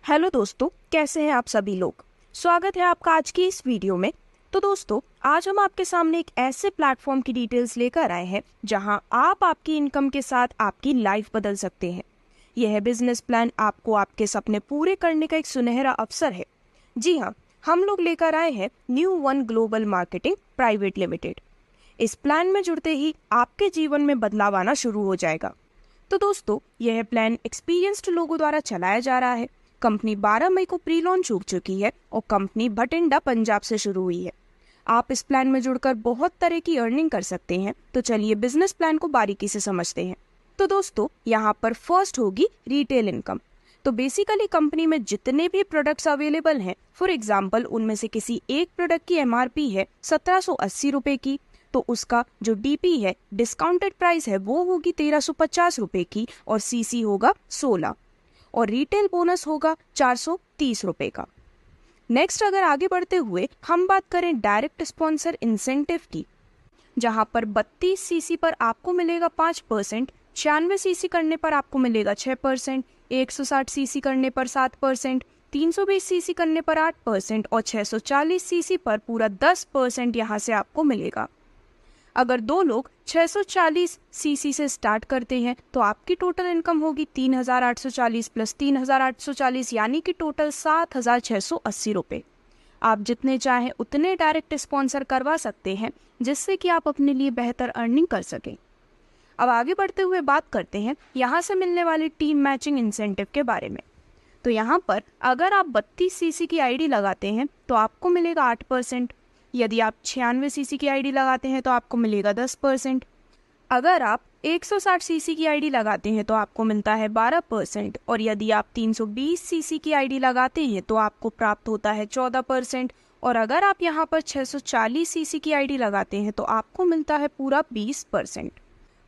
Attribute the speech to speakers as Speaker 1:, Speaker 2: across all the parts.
Speaker 1: Hello दोस्तों, कैसे हैं आप सभी लोग। स्वागत है आपका आज की इस वीडियो में। तो दोस्तों, आज हम आपके सामने एक ऐसे प्लेटफॉर्म की डिटेल्स लेकर आए हैं जहां आप आपकी इनकम के साथ आपकी लाइफ बदल सकते हैं। यह बिजनेस प्लान आपको आपके सपने पूरे करने का एक सुनहरा अवसर है। जी हाँ, हम लोग लेकर आए हैं new one global marketing private limited. इस प्लान में जुड़ते ही आपके जीवन में बदलाव आना शुरू हो जाएगा। तो दोस्तों, यह प्लान एक्सपीरियंस्ड लोगों द्वारा चलाया जा रहा है। कंपनी 12 मई को प्री लॉन्च हो चुकी है और कंपनी भटिंडा पंजाब से शुरू हुई है। आप इस प्लान में जुड़कर बहुत तरह की अर्निंग कर सकते हैं। तो चलिए बिजनेस प्लान को बारीकी से समझते हैं। तो दोस्तों, यहाँ पर फर्स्ट होगी रिटेल इनकम। तो बेसिकली कंपनी में जितने भी प्रोडक्ट्स अवेलेबल हैं, फॉर एग्जाम्पल उनमें से किसी एक प्रोडक्ट की MRP है 1780 रुपए की, तो उसका जो DP है, डिस्काउंटेड प्राइस है, वो होगी 1350 रुपए की और CC होगा 16 और रिटेल बोनस होगा 430 रुपए का। नेक्स्ट, अगर आगे बढ़ते हुए हम बात करें डायरेक्ट स्पॉन्सर इंसेंटिव की, जहां पर 32 CC पर आपको मिलेगा 5%, 96 CC करने पर आपको मिलेगा 6%, 160 CC करने पर 7%, 320 CC करने पर 8% और 640 CC पर पूरा 10% यहाँ से आपको मिलेगा। अगर दो लोग 640 CC से स्टार्ट करते हैं तो आपकी टोटल इनकम होगी 3840 प्लस 3840 यानी कि टोटल 7680 रुपये। आप जितने चाहें उतने डायरेक्ट स्पॉन्सर करवा सकते हैं, जिससे कि आप अपने लिए बेहतर अर्निंग कर सकें। अब आगे बढ़ते हुए बात करते हैं यहाँ से मिलने वाली टीम मैचिंग इंसेंटिव के बारे में। तो यहाँ पर अगर आप 32 CC की ID लगाते हैं तो आपको मिलेगा 8%। यदि आप 96 CC की ID लगाते हैं तो आपको मिलेगा 10%। अगर आप 160 CC की ID लगाते हैं तो आपको मिलता है 12% और यदि आप 320 CC की ID लगाते हैं तो आपको प्राप्त होता है 14% और अगर आप यहाँ पर 640 CC की ID लगाते हैं तो आपको मिलता है पूरा 20%।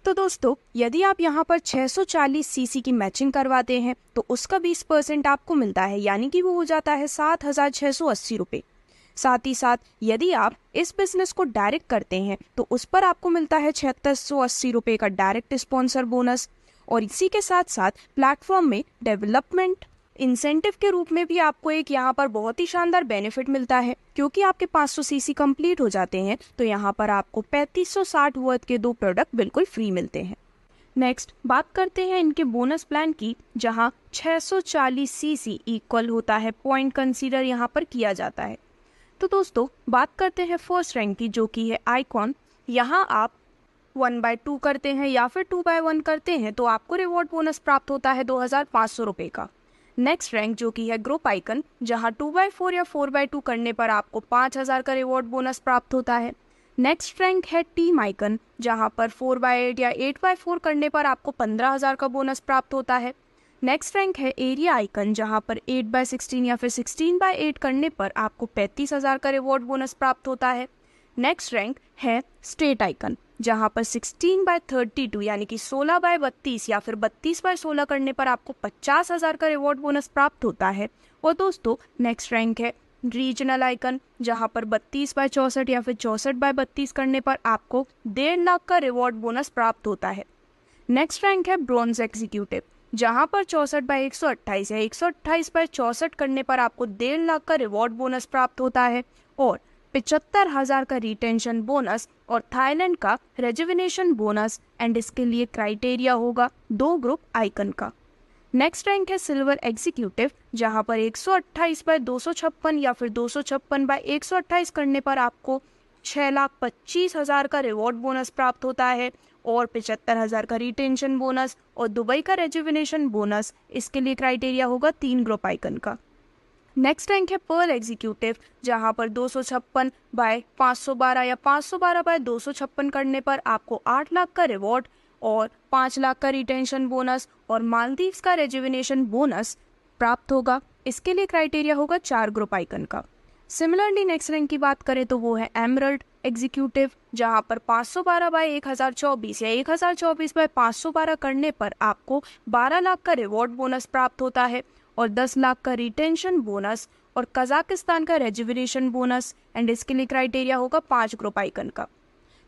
Speaker 1: तो दोस्तों, यदि आप यहाँ पर 640 CC की मैचिंग करवाते हैं तो उसका 20% आपको मिलता है, यानी कि वो हो जाता है 7680 रुपये। साथ ही साथ यदि आप इस बिजनेस को डायरेक्ट करते हैं तो उस पर आपको मिलता है 7680 रुपये का डायरेक्ट स्पॉन्सर बोनस और इसी के साथ साथ प्लेटफॉर्म में डेवलपमेंट इंसेंटिव के रूप में भी आपको एक यहाँ पर बहुत ही शानदार बेनिफिट मिलता है। क्योंकि आपके 500 CC कंप्लीट हो जाते हैं तो यहाँ पर आपको 3560 वर्थ के 2 प्रोडक्ट बिल्कुल फ्री मिलते हैं। नेक्स्ट बात करते हैं इनके बोनस प्लान की, जहाँ 640 CC इक्वल होता है पॉइंट कंसीडर यहाँ पर किया जाता है। तो दोस्तों, बात करते हैं फर्स्ट रैंक की, जो कि है आइकॉन। यहाँ आप 1/2 करते हैं या फिर 2/1 करते हैं तो आपको रिवॉर्ड बोनस प्राप्त होता है 2500 रुपये का। नेक्स्ट रैंक जो कि है ग्रुप आइकन, जहाँ 2/4 या 4/2 करने पर आपको 5000 का रिवॉर्ड बोनस प्राप्त होता है। नेक्स्ट रैंक है टीम आइकन, जहाँ पर 4/8 या 8/4 करने पर आपको 15000 का बोनस प्राप्त होता है। नेक्स्ट रैंक है एरिया आइकन, जहाँ पर 8/16 या फिर 16/8 करने पर आपको 35000 का रिवॉर्ड बोनस प्राप्त होता है। नेक्स्ट रैंक है स्टेट आइकन, जहाँ पर 16/32 यानी कि 16/32 या फिर 32/16 करने पर आपको 50000 का रिवॉर्ड बोनस प्राप्त होता है। और दोस्तों, नेक्स्ट रैंक है रीजनल आइकन, जहाँ पर 32/64 या फिर 64/32 करने पर आपको 1.5 लाख का रिवॉर्ड बोनस प्राप्त होता है। नेक्स्ट रैंक है ब्रॉन्ज एग्जीक्यूटिव, जहाँ पर 64/128 या 128/64 करने पर आपको 1.5 लाख का रिवॉर्ड बोनस प्राप्त होता है और 75,000 का रिटेंशन बोनस और थाईलैंड का रेजुविनेशन बोनस। एंड इसके लिए क्राइटेरिया होगा 2 ग्रुप आइकन का। नेक्स्ट रैंक है सिल्वर एग्जीक्यूटिव, जहाँ पर 128/256 या फिर 256/128 करने पर आपको 6,25,000 का रिवॉर्ड बोनस प्राप्त होता है और 75,000 का रिटेंशन बोनस और दुबई का रेजुविनेशन बोनस। इसके लिए क्राइटेरिया होगा 3 ग्रुप आइकन का। नेक्स्ट रैंक है पर्ल एग्जीक्यूटिव, जहाँ पर 256/512 या 512/256 करने पर आपको 8 लाख का रिवॉर्ड और 5 लाख का रिटेंशन बोनस और मालदीव्स का रेजुविनेशन बोनस प्राप्त होगा। इसके लिए क्राइटेरिया होगा 4 ग्रुप आइकन का। सिमिलरली नेक्स्ट रैंक की बात करें तो वो है एमरल्ड एग्जीक्यूटिव, जहाँ पर 512/1024 या 1024/512 करने पर आपको 12 लाख का रिवॉर्ड बोनस प्राप्त होता है और 10 लाख का रिटेंशन बोनस और कजाकिस्तान का रेजुविनेशन बोनस। एंड इसके लिए क्राइटेरिया होगा 5 ग्रुप आइकन का।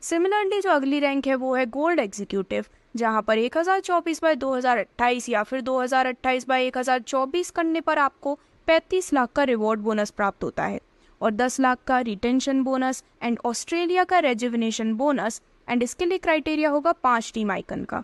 Speaker 1: सिमिलरली जो अगली रैंक है वो है गोल्ड एग्जीक्यूटिव, जहां पर 1024/2028 या फिर 2028/1024 करने पर आपको 35 लाख का रिवॉर्ड बोनस प्राप्त होता है और 10 लाख का रिटेंशन बोनस एंड ऑस्ट्रेलिया का रेजुविनेशन बोनस। एंड इसके लिए क्राइटेरिया होगा 5 टीम आइकन का।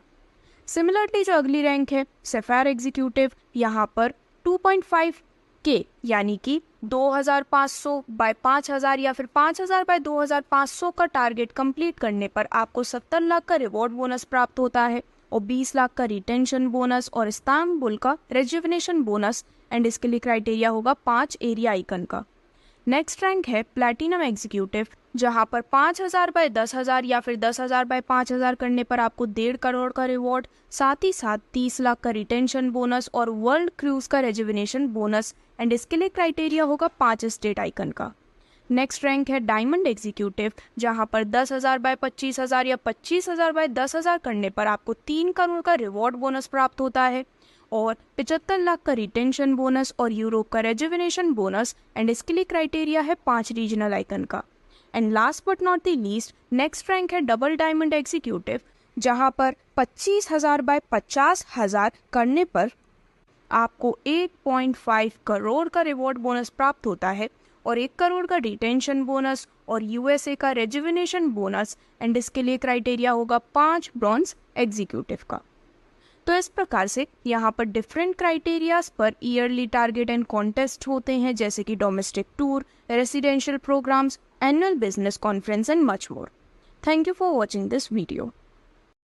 Speaker 1: सिमिलरली जो अगली रैंक है सफायर एग्जीक्यूटिव, यहाँ पर 2.5K यानी कि 2500/5000 या फिर 5000/2500 का टारगेट कंप्लीट करने पर आपको 70 लाख का रिवॉर्ड बोनस प्राप्त होता है और 20 लाख का रिटेंशन बोनस और इस्तांबुल का रेजुविनेशन बोनस। एंड इसके लिए क्राइटेरिया होगा 5 एरिया आइकन का। नेक्स्ट रैंक है प्लैटिनम एग्जीक्यूटिव, जहां पर 5000/10,000 या फिर 10,000/5000 करने पर आपको 1.5 करोड़ का रिवॉर्ड, साथ ही साथ 30 लाख का रिटेंशन बोनस और वर्ल्ड क्रूज का रेजुविनेशन बोनस। एंड इसके लिए क्राइटेरिया होगा 5 स्टेट आइकन का। नेक्स्ट रैंक है डायमंड एग्जीक्यूटिव, जहां पर 10,000/25,000 या 25,000/10,000 करने पर आपको 3 करोड़ का रिवॉर्ड बोनस प्राप्त होता है और 75 लाख का रिटेंशन बोनस और यूरोप का रेजुविनेशन बोनस। एंड इसके लिए क्राइटेरिया है 5 रीजनल आइकन का। And last but not the least, next rank है डबल डायमंड एग्जीक्यूटिव, जहां पर 25,000/50,000 करने पर आपको 1.5 करोड़ का रिवॉर्ड बोनस प्राप्त होता है और 1 करोड़ का रिटेंशन बोनस और यूएसए का रेजुविनेशन बोनस। एंड इसके लिए क्राइटेरिया होगा 5 ब्रॉन्ज एग्जीक्यूटिव का। तो इस प्रकार से यहाँ पर डिफरेंट क्राइटेरियाज पर ईयरली टारगेट एंड कॉन्टेस्ट होते हैं, जैसे कि domestic tour, residential programmes, annual business conference and much more. Thank you for watching this video.